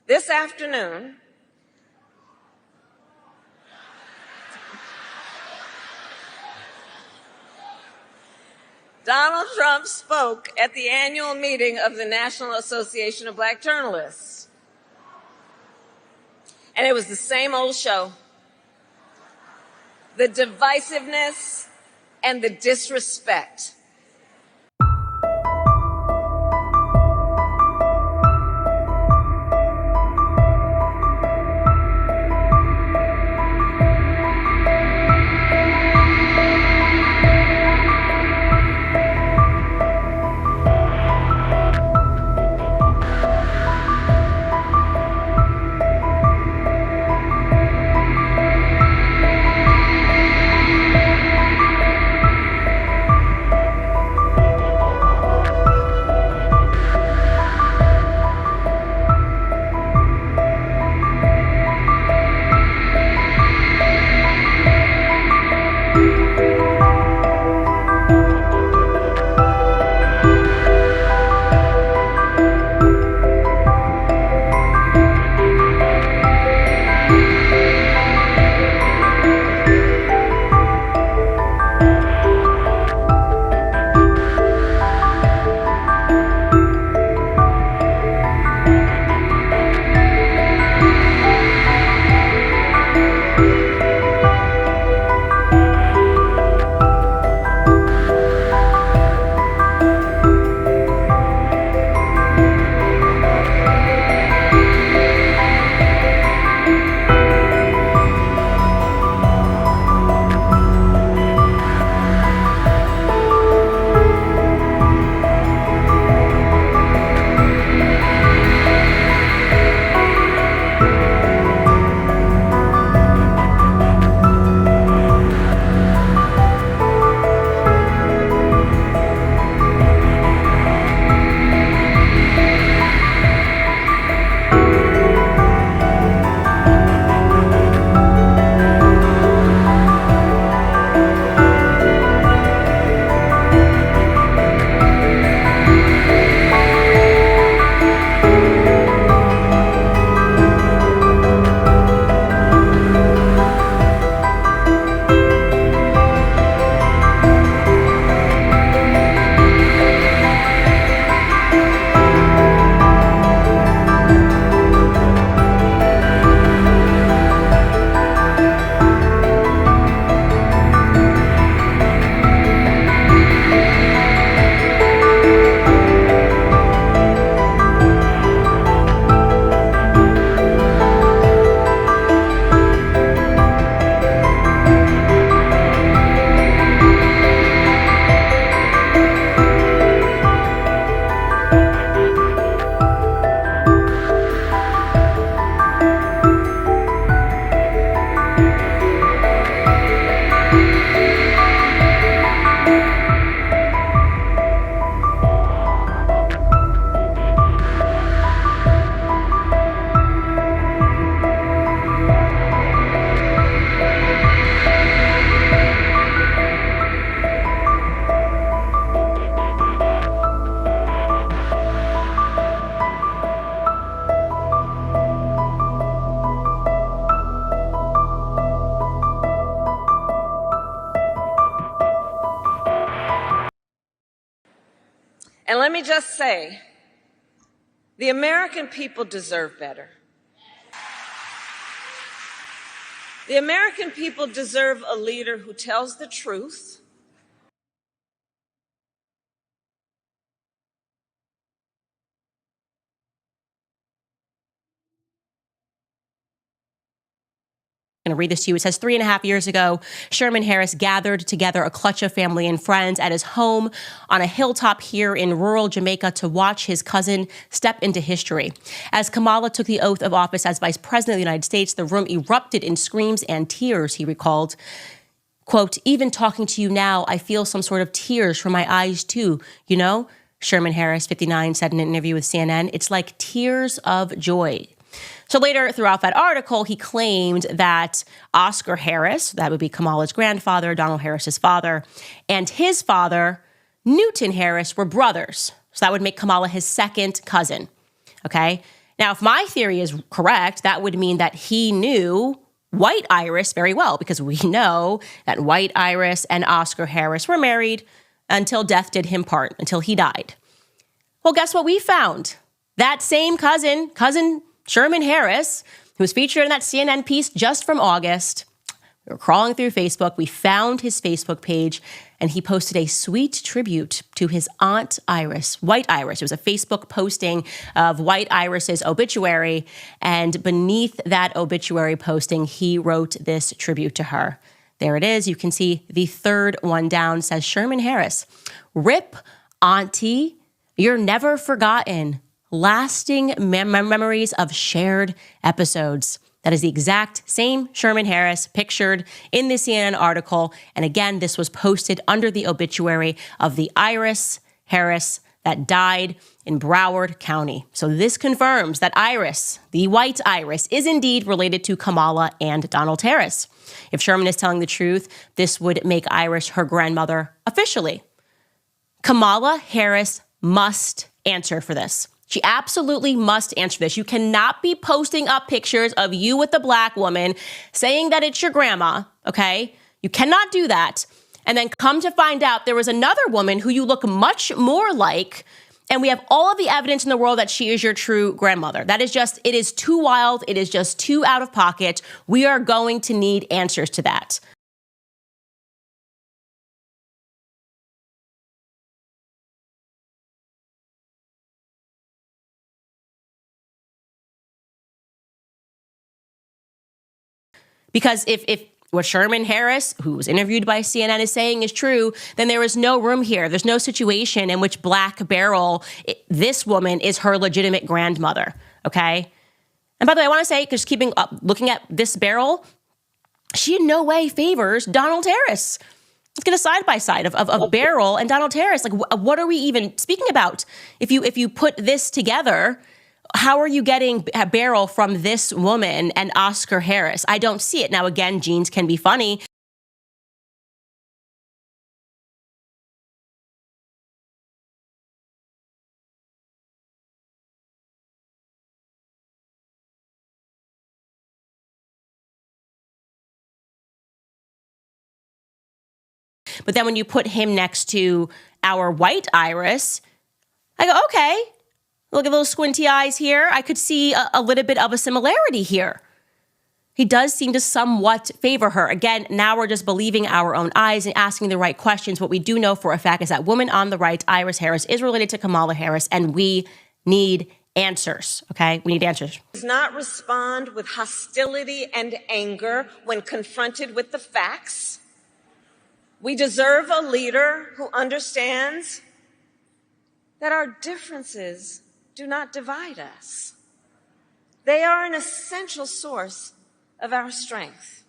This afternoon, Donald Trump spoke at the annual meeting of the National Association of Black Journalists. And it was the same old show. The divisiveness and the disrespect. And let me just say, the American people deserve better. The American people deserve a leader who tells the truth, I'm going to read this to you. It says 3.5 years ago, Sherman Harris gathered together a clutch of family and friends at his home on a hilltop here in rural Jamaica to watch his cousin step into history. As Kamala took the oath of office as Vice President of the United States, the room erupted in screams and tears, he recalled. Quote, "Even talking to you now, I feel some sort of tears from my eyes too, you know?" Sherman Harris, 59, said in an interview with CNN. "It's like tears of joy." So later throughout that article, he claimed that Oscar Harris, that would be Kamala's grandfather, Donald Harris's father, and his father, Newton Harris, were brothers. So that would make Kamala his second cousin, okay? Now, if my theory is correct, that would mean that he knew White Iris very well, because we know that White Iris and Oscar Harris were married until death did him part, until he died. Well, guess what we found? That same cousin Sherman Harris, who was featured in that CNN piece just from August. We were crawling through Facebook. We found his Facebook page, and he posted a sweet tribute to his Aunt Iris, White Iris. It was a Facebook posting of White Iris's obituary, and beneath that obituary posting, he wrote this tribute to her. There it is. You can see the third one down says, Sherman Harris, "Rip, Auntie, you're never forgotten. Lasting memories of shared episodes." That is the exact same Sherman Harris pictured in the CNN article. And again, this was posted under the obituary of the Iris Harris that died in Broward County. So this confirms that Iris, the White Iris, is indeed related to Kamala and Donald Harris. If Sherman is telling the truth, this would make Iris her grandmother officially. Kamala Harris must answer for this. She absolutely must answer this. You cannot be posting up pictures of you with the black woman saying that it's your grandma, okay? You cannot do that. And then come to find out there was another woman who you look much more like, and we have all of the evidence in the world that she is your true grandmother. That is just, it is too wild. It is just too out of pocket. We are going to need answers to that. Because if what Sherman Harris, who was interviewed by CNN, is saying is true, then there is no room here. There's no situation in which Black Beryl, this woman, is her legitimate grandmother, okay? And by the way, I want to say, because looking at this Beryl, she in no way favors Donald Harris. Let's get a side-by-side of Beryl and Donald Harris. Like, what are we even speaking about? If you put this together, how are you getting Beryl from this woman and Oscar Harris? I don't see it. Now, again, genes can be funny. But then when you put him next to our White Iris, I go, okay, look at those squinty eyes here. I could see a little bit of a similarity here. He does seem to somewhat favor her. Again, now we're just believing our own eyes and asking the right questions. What we do know for a fact is that woman on the right, Iris Harris, is related to Kamala Harris, and we need answers, okay? We need answers. Does not respond with hostility and anger when confronted with the facts. We deserve a leader who understands that our differences do not divide us. They are an essential source of our strength.